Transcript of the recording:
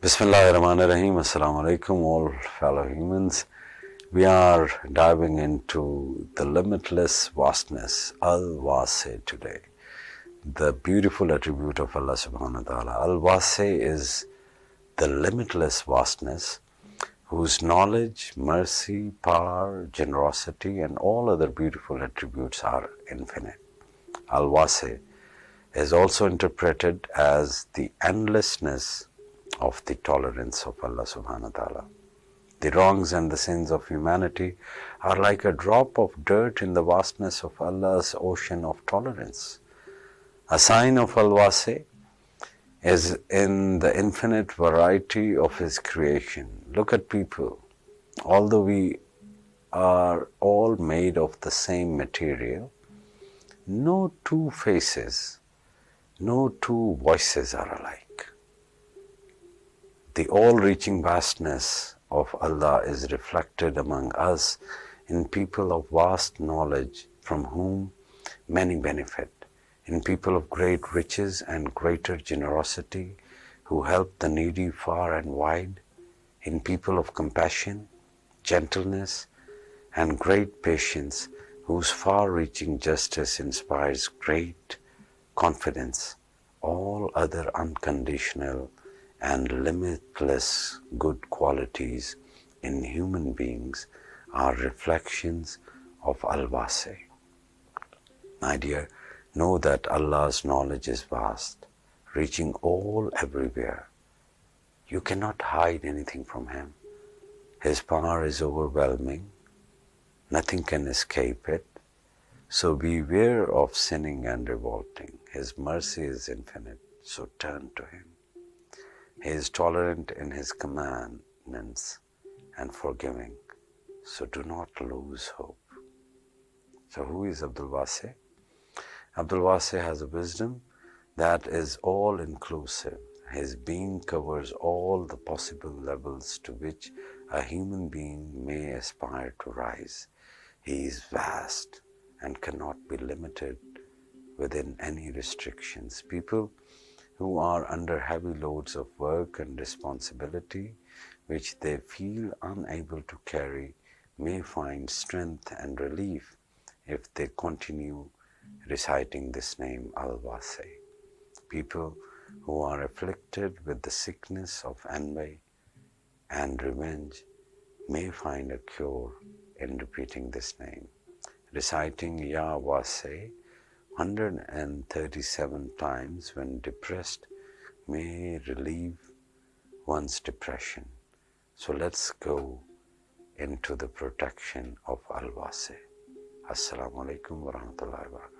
Bismillahirrahmanirrahim. Assalamu alaikum, all fellow humans. We are diving into the limitless vastness, Al-Wase, today. The beautiful attribute of Allah subhanahu wa ta'ala. Al-Wase is the limitless vastness whose knowledge, mercy, power, generosity and all other beautiful attributes are infinite. Al-Wase is also interpreted as the endlessness of the tolerance of Allah subhanahu wa ta'ala. The wrongs and the sins of humanity are like a drop of dirt in the vastness of Allah's ocean of tolerance. A sign of Al-Wase is in the infinite variety of His creation. Look at people. Although we are all made of the same material, no two faces, no two voices are alike. The all-reaching vastness of Allah is reflected among us in people of vast knowledge from whom many benefit, in people of great riches and greater generosity who help the needy far and wide, in people of compassion, gentleness and great patience whose far-reaching justice inspires great confidence. All other unconditional and limitless good qualities in human beings are reflections of Al-Wase. My dear, know that Allah's knowledge is vast, reaching all everywhere. You cannot hide anything from Him. His power is overwhelming. Nothing can escape it. So beware of sinning and revolting. His mercy is infinite, so turn to Him. He is tolerant in His commandments and forgiving, so do not lose hope. So who is Abdul Wase? Abdul Wase has a wisdom that is all-inclusive. His being covers all the possible levels to which a human being may aspire to rise. He is vast and cannot be limited within any restrictions. People who are under heavy loads of work and responsibility, which they feel unable to carry, may find strength and relief if they continue reciting this name Al-Wase. People who are afflicted with the sickness of envy and revenge may find a cure in repeating this name. Reciting Ya Wase 137 times when depressed may relieve one's depression. So let's go into the protection of Al-Wase. Assalamu alaikum wa rahmatullahi wa barakatuh.